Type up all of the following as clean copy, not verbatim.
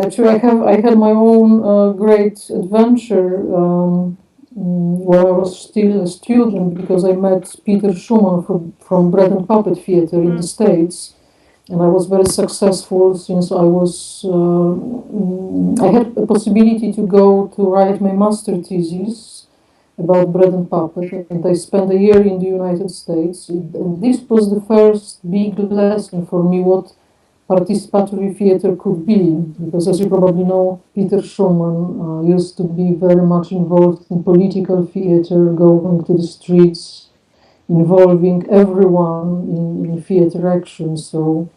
Actually, I had my own great adventure when I was still a student, because I met Peter Schumann from Bread and Puppet Theatre in the States, and I was very successful since I had a possibility to go to write my master thesis about bread and puppet, and I spent a year in the United States, and this was the first big lesson for me what participatory theater could be, because as you probably know, Peter Schumann used to be very much involved in political theater, going to the streets, involving everyone in theater action. So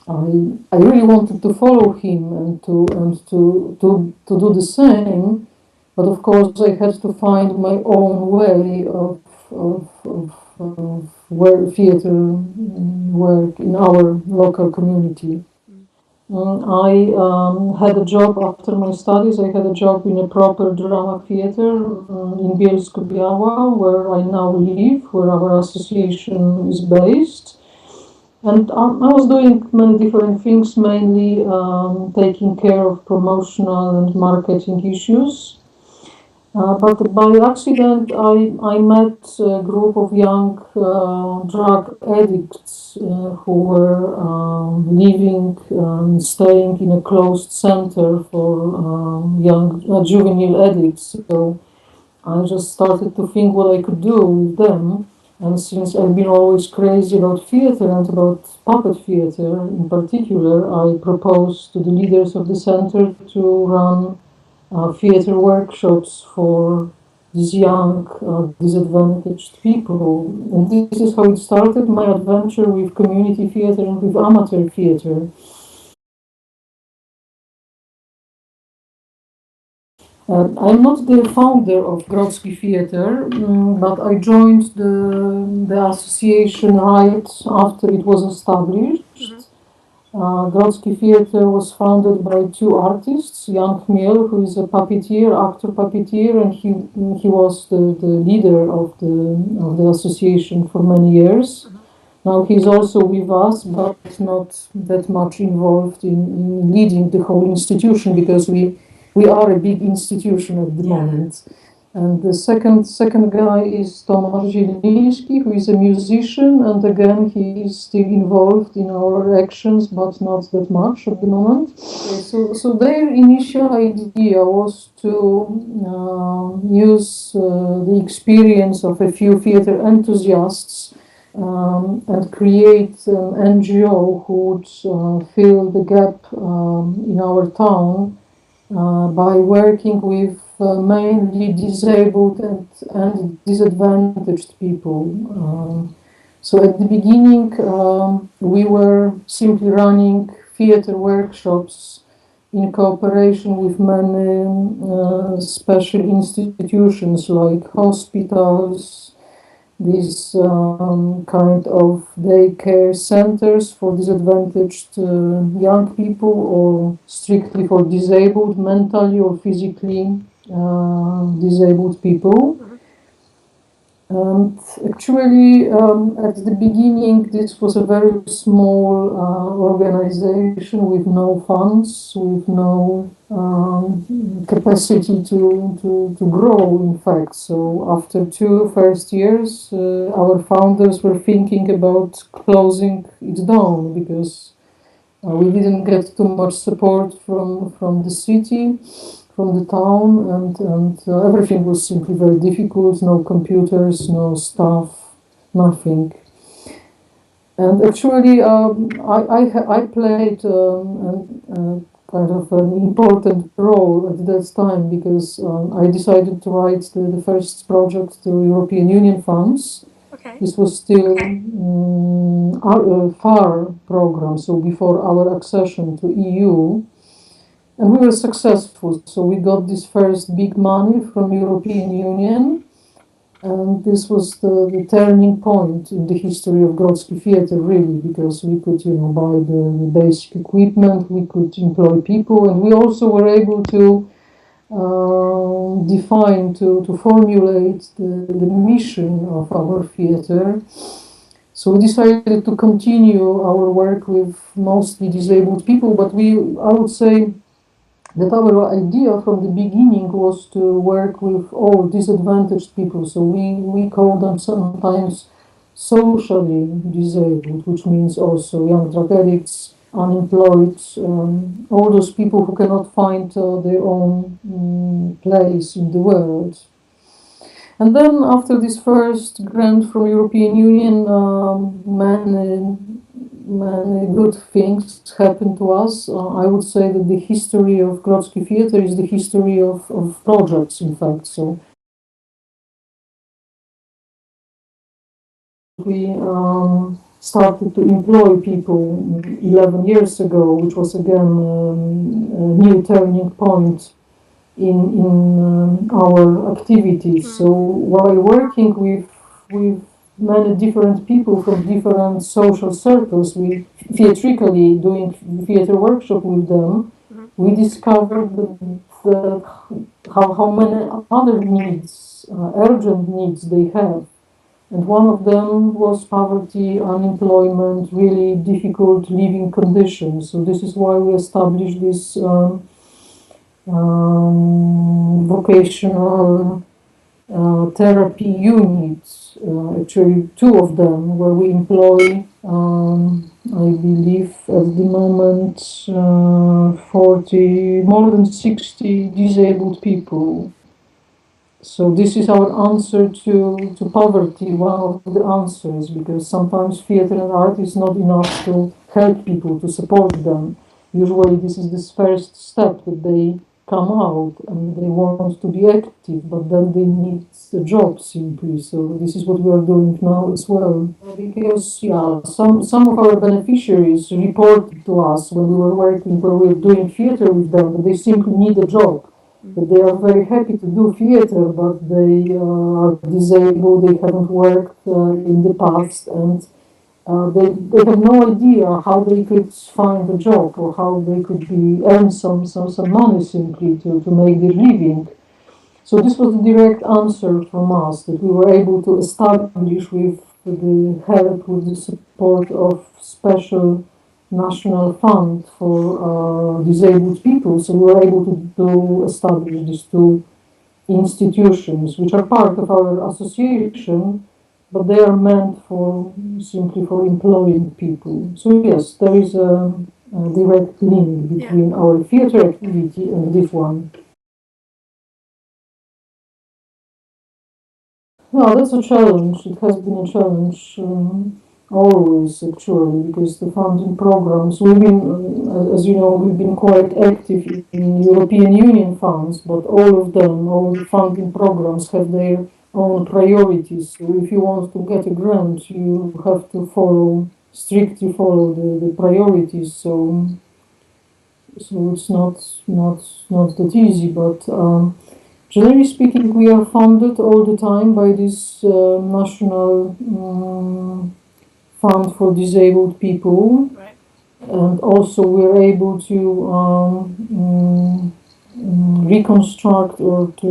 I really wanted to follow him and to do the same, but of course I had to find my own way of where theater work in our local community. I had a job after my studies. I had a job in a proper drama theater in Bielsko-Biała, where I now live, where our association is based. And I was doing many different things, mainly taking care of promotional and marketing issues. But by accident, I met a group of young drug addicts who were living, staying in a closed center for young juvenile addicts. So I just started to think what I could do with them. And since I've been always crazy about theater and about puppet theater in particular, I proposed to the leaders of the center to run theater workshops for these young, disadvantaged people. And this is how it started, my adventure with community theater and with amateur theater. I'm not the founder of Grodzki Theatre, but I joined the association right after it was established. Grodzki Theatre was founded by two artists, Jan Chmiel, who is a puppeteer, actor puppeteer, and he was the leader of the association for many years. Now he's also with us, but not that much involved in leading the whole institution, because we are a big institution at the moment. And the second guy is Tomasz Zieliński, who is a musician, and again he is still involved in our actions, but not that much at the moment. Okay, so their initial idea was to use the experience of a few theater enthusiasts and create an NGO who would fill the gap in our town by working with mainly disabled and disadvantaged people. So at the beginning, we were simply running theater workshops in cooperation with many special institutions like hospitals, these kind of daycare centers for disadvantaged young people, or strictly for disabled, mentally or physically disabled people. And actually, at the beginning, this was a very small organization with no funds, with no capacity to grow, in fact. So after two first years, our founders were thinking about closing it down, because we didn't get too much support from the city, from the town, and everything was simply very difficult. No computers, no staff, nothing. And actually, I played kind of an important role at that time, because I decided to write the first project to European Union funds. Okay. This was still FAR program, so before our accession to EU. And we were successful, so we got this first big money from European Union, and this was the turning point in the history of Grodzki Theatre, really, because we could, buy the basic equipment, we could employ people, and we also were able to define, to formulate the mission of our theatre. So we decided to continue our work with mostly disabled people, but I would say, that our idea from the beginning was to work with all disadvantaged people. So we call them sometimes socially disabled, which means also young drug addicts, unemployed, all those people who cannot find their own place in the world. And then after this first grant from European Union, many good things happened to us. I would say that the history of Grodzki Theatre is the history of projects, in fact. So we started to employ people 11 years ago, which was again a new turning point in our activities. So while working with many different people from different social circles, we theatrically doing theater workshop with them, we discovered that how many other needs, urgent needs they have. And one of them was poverty, unemployment, really difficult living conditions. So this is why we established this vocational therapy units, actually two of them, where we employ, I believe at the moment, more than 60 disabled people. So this is our answer to poverty, one of the answers, because sometimes theater and art is not enough to help people, to support them. Usually this is the first step, that they come out and they want to be active, but then they need a job simply. So this is what we are doing now as well. Because some of our beneficiaries reported to us when we were working, when we were doing theater with them, that they simply need a job. That they are very happy to do theater, but they are disabled, they haven't worked in the past, and they have no idea how they could find a job or how they could earn some money simply to make their living. So this was the direct answer from us, that we were able to establish with the help, with the support of special national fund for disabled people. So we were able to establish these two institutions, which are part of our association, but they are meant for simply for employing people. So yes, there is a direct link between our theatre activity and this one. No, that's a challenge. It has been a challenge always, actually, because the funding programs, we've been, as you know, we've been quite active in European Union funds, but all of them, all the funding programs have their own priorities. So if you want to get a grant, you have to strictly follow the priorities. So it's not that easy, but generally speaking, we are funded all the time by this national fund for disabled people, Right. and also we're able to reconstruct or to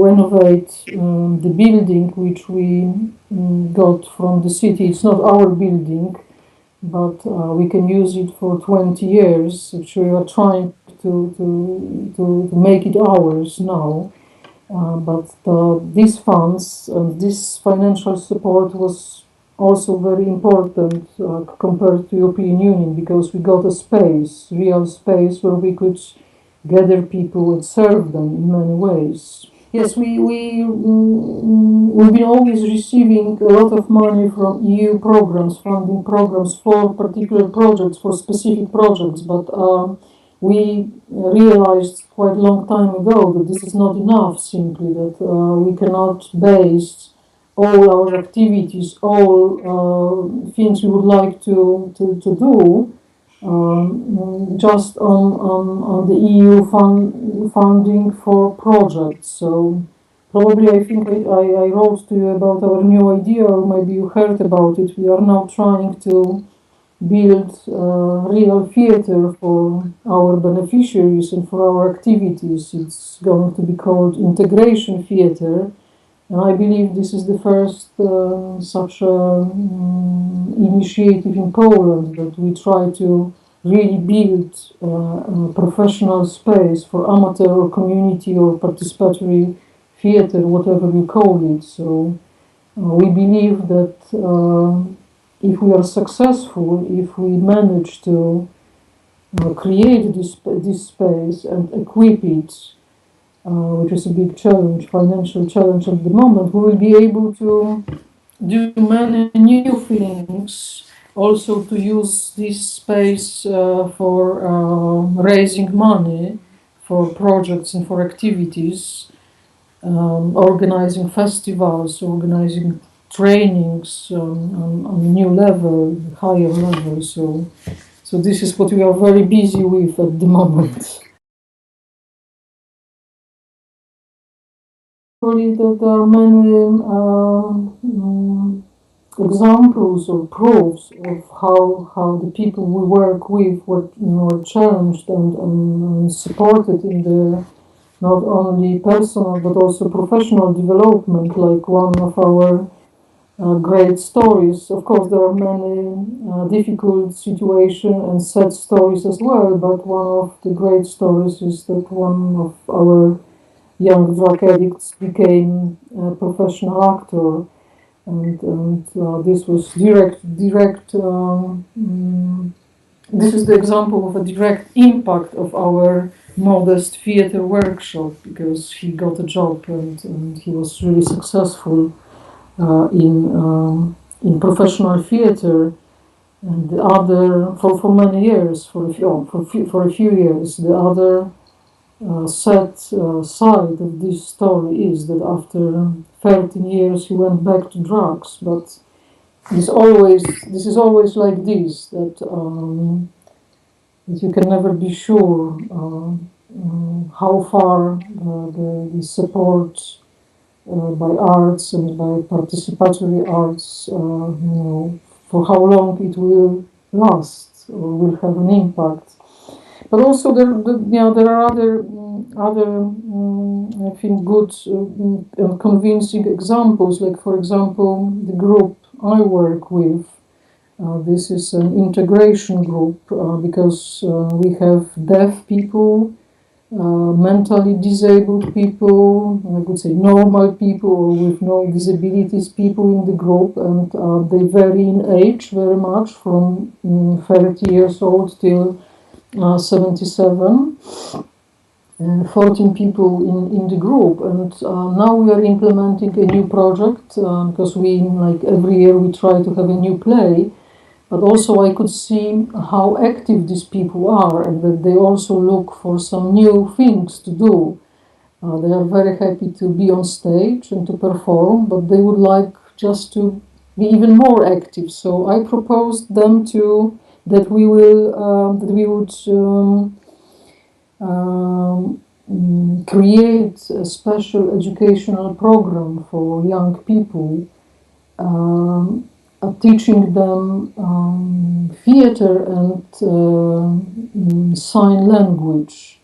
renovate the building which we got from the city. It's not our building, but we can use it for 20 years, which we are trying to make it ours now. But these funds and this financial support was also very important compared to European Union, because we got a space, real space, where we could gather people and serve them in many ways. Yes, we've been always receiving a lot of money from EU programs, funding programs for particular projects, for specific projects, but we realized quite a long time ago that this is not enough, simply, that we cannot base all our activities, all things we would like to do, just on the EU funding for projects. So probably I think I wrote to you about our new idea, or maybe you heard about it. We are now trying to build real theater for our beneficiaries and for our activities. It's going to be called integration theater. And I believe this is the first such initiative in Poland, that we try to really build a professional space for amateur or community or participatory theater, whatever you call it. So we believe that if we are successful, if we manage to create this space and equip it, which is a big challenge, financial challenge at the moment, we will be able to do many new things. Also to use this space for raising money for projects and for activities, organizing festivals, organizing trainings on a new level, higher level. So this is what we are very busy with at the moment. Really, that there are many examples or proofs of how the people we work with were challenged and supported in their not only personal but also professional development. Like one of our great stories. Of course, there are many difficult situations and sad stories as well, but one of the great stories is that one of our young drug addicts became a professional actor, and this was direct. This is the example of a direct impact of our modest theater workshop, because he got a job and he was really successful in professional theater, and the other for many years, for a few years. The other sad side of this story is that after 13 years he went back to drugs. But this is always like this, that you can never be sure how far the support by arts and by participatory arts, for how long it will last or will have an impact. But also there are other I think good and convincing examples. Like, for example, the group I work with. This is an integration group because we have deaf people, mentally disabled people, I would say normal people or with no disabilities people in the group, and they vary in age very much, from 30 years old till 77. 14 people in the group, and now we are implementing a new project because like every year we try to have a new play. But also I could see how active these people are, and that they also look for some new things to do. They are very happy to be on stage and to perform, but they would like just to be even more active. So I proposed them that we would create a special educational program for young people, teaching them theater and sign language.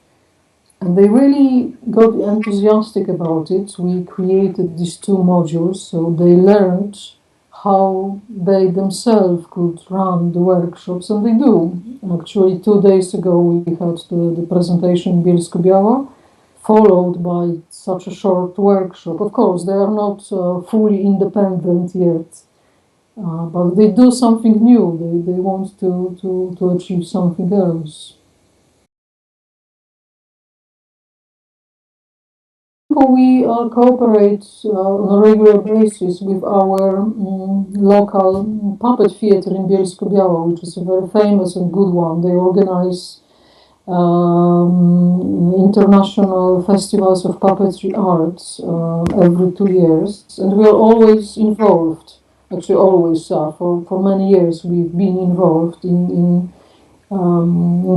And they really got enthusiastic about it. We created these two modules, so they learned how they themselves could run the workshops, and they do. Actually, 2 days ago we had the presentation in Bielsko-Biała, followed by such a short workshop. Of course, they are not fully independent yet, but they do something new. They want to achieve something else. We cooperate on a regular basis with our local puppet theatre in Bielsko-Biała, which is a very famous and good one. They organize international festivals of puppetry arts every 2 years, and we are always involved. Actually, always for many years we've been involved in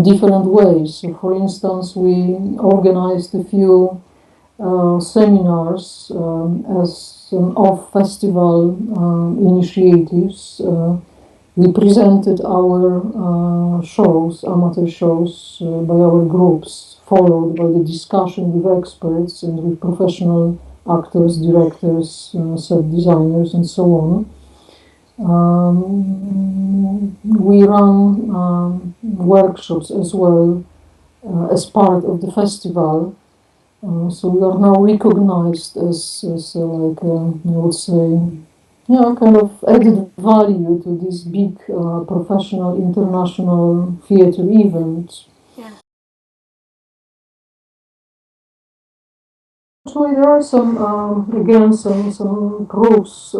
different ways. So, for instance, we organized a few seminars as an off-festival initiatives. We presented our shows, amateur shows, by our groups, followed by the discussion with experts and with professional actors, directors, set designers, and so on. We run workshops as well as part of the festival. So we are now recognized as like, I would say, yeah, kind of added value to this big professional international theater event. Yeah. Actually, there are some, again, some proofs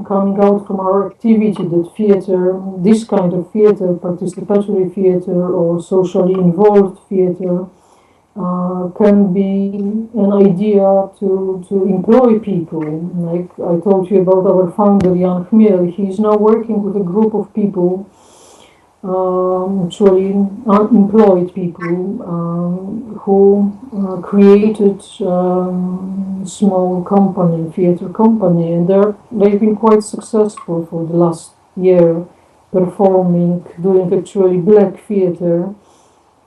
coming out from our activity that theater, this kind of theater, participatory theater or socially involved theater, can be an idea to employ people. Like I told you about our founder, Jan Chmiel, he is now working with a group of people, actually unemployed people, who created small company, theater company, and they've been quite successful for the last year, performing, doing actually black theater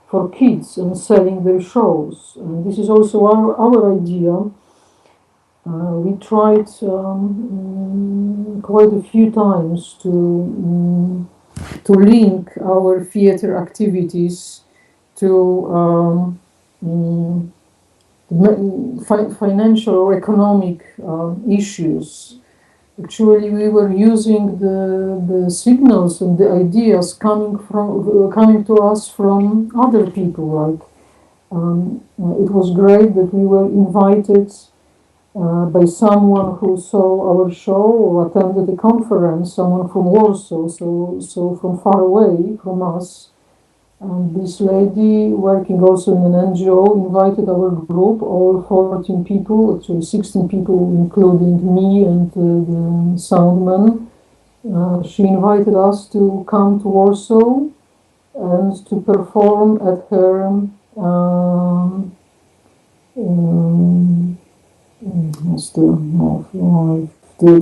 for kids and selling their shows. And this is also our idea. We tried quite a few times to link our theater activities to financial or economic issues. Actually, we were using the signals and the ideas coming to us from other people. Like it was great that we were invited by someone who saw our show or attended a conference, someone from Warsaw, so from far away from us. And this lady, working also in an NGO, invited our group, all 14 people, actually 16 people, including me and the soundman. She invited us to come to Warsaw and to perform at her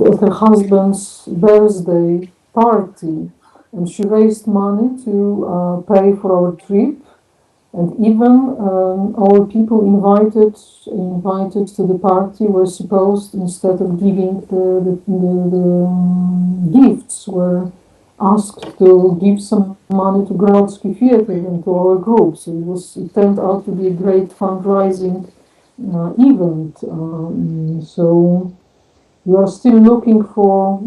at her husband's birthday party, and she raised money to pay for our trip, and even all people invited to the party were supposed, instead of giving the gifts, were asked to give some money to Grodzki Theatre and to our group. So it turned out to be a great fundraising event. So we are still looking for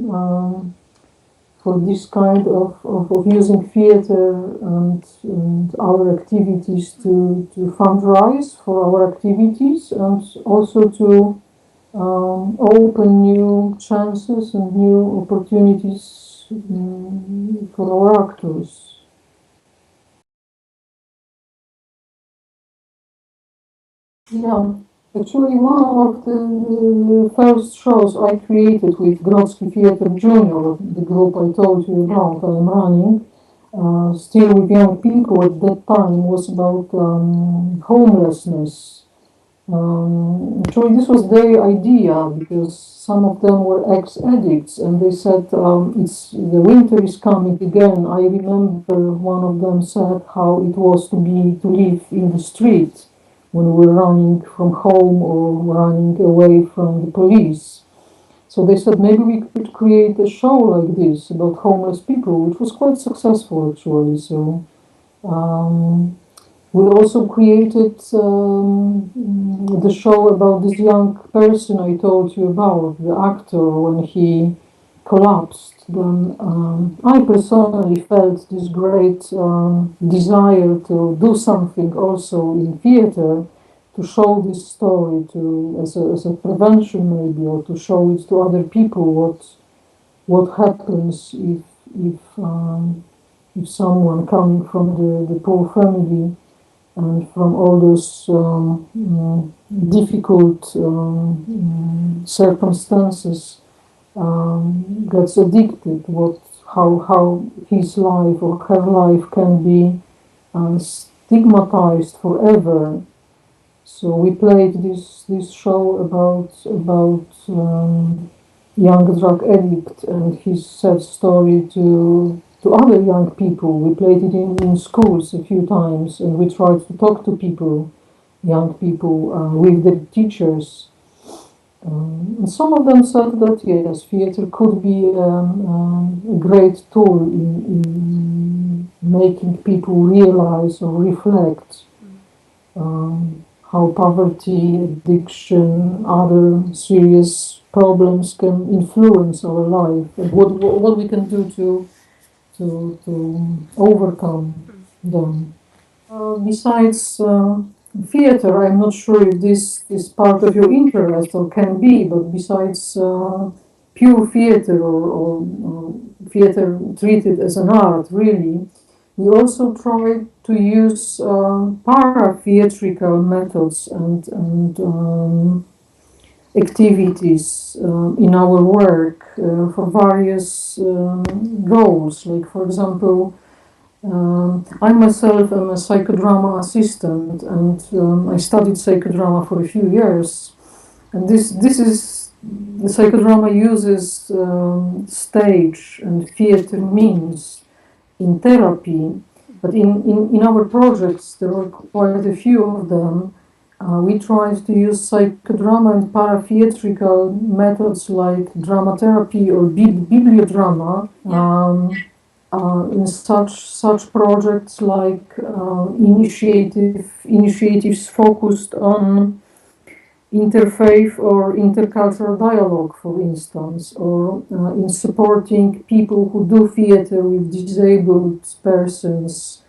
this kind of using theater and our activities to fundraise for our activities, and also to open new chances and new opportunities for our actors. Yeah, actually, one of the first shows I created with Grodzki Theatre Junior, the group I told you about I'm running, still with young people at that time, was about homelessness. Actually, this was their idea because some of them were ex-addicts, and they said, "It's the winter is coming again." I remember one of them said how it was to live in the street when we were running from home or running away from the police. So they said maybe we could create a show like this about homeless people, which was quite successful actually. So we also created the show about this young person I told you about, the actor, when he collapsed. Then I personally felt this great desire to do something also in theater, to show this story as a prevention maybe, or to show it to other people what happens if someone coming from the poor family and from all those difficult circumstances gets addicted, how his life or her life can be stigmatized forever. So we played this show about young drug addict and his sad story to other young people. We played it in schools a few times, and we tried to talk to people, young people, with the teachers. And some of them said that yes, theater could be a great tool in making people realize or reflect how poverty, addiction, other serious problems can influence our life, and what we can do to overcome them. Besides theater, I'm not sure if this is part of your interest or can be, but besides pure theater or theater treated as an art, really, we also try to use para-theatrical methods and activities in our work for various roles. Like, for example, I myself am a psychodrama assistant, and I studied psychodrama for a few years. And this is the psychodrama uses stage and theater means in therapy, but in our projects, there are quite a few of them. We tried to use psychodrama and para-theatrical methods like drama therapy or bibliodrama. In such projects like initiatives focused on interfaith or intercultural dialogue, for instance, or in supporting people who do theater with disabled persons,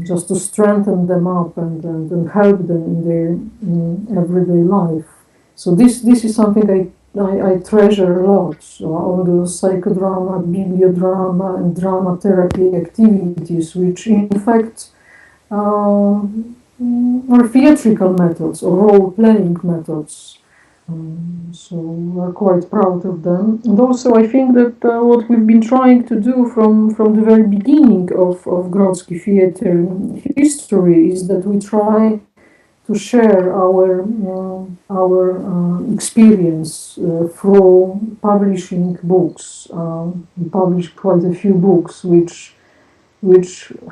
just to strengthen them up and help them in their everyday life. So this is something I treasure a lot. So all the psychodrama, bibliodrama, and drama therapy activities, which in fact are theatrical methods or role-playing methods. So we're quite proud of them. And also I think that what we've been trying to do from the very beginning of Grodzki Theatre history is that we try to share our experience through publishing books. We published quite a few books which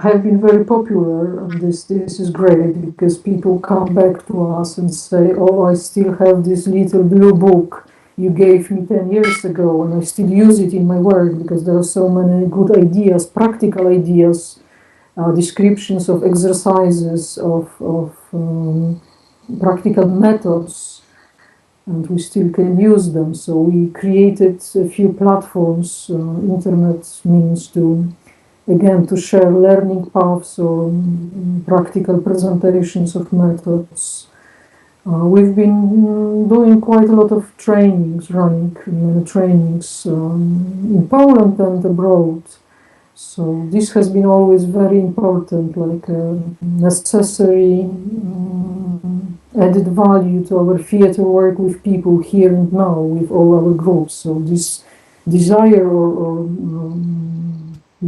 have been very popular, and this is great because people come back to us and say, "Oh, I still have this little blue book you gave me 10 years ago, and I still use it in my work because there are so many good ideas, practical ideas, descriptions of exercises, of practical methods, and we still can use them." So we created a few platforms, internet means to share learning paths or practical presentations of methods. We've been doing quite a lot of trainings, running many trainings in Poland and abroad. So this has been always very important, like a necessary added value to our theater work with people here and now, with all our groups. So this desire or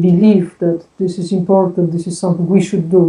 belief that this is important, this is something we should do.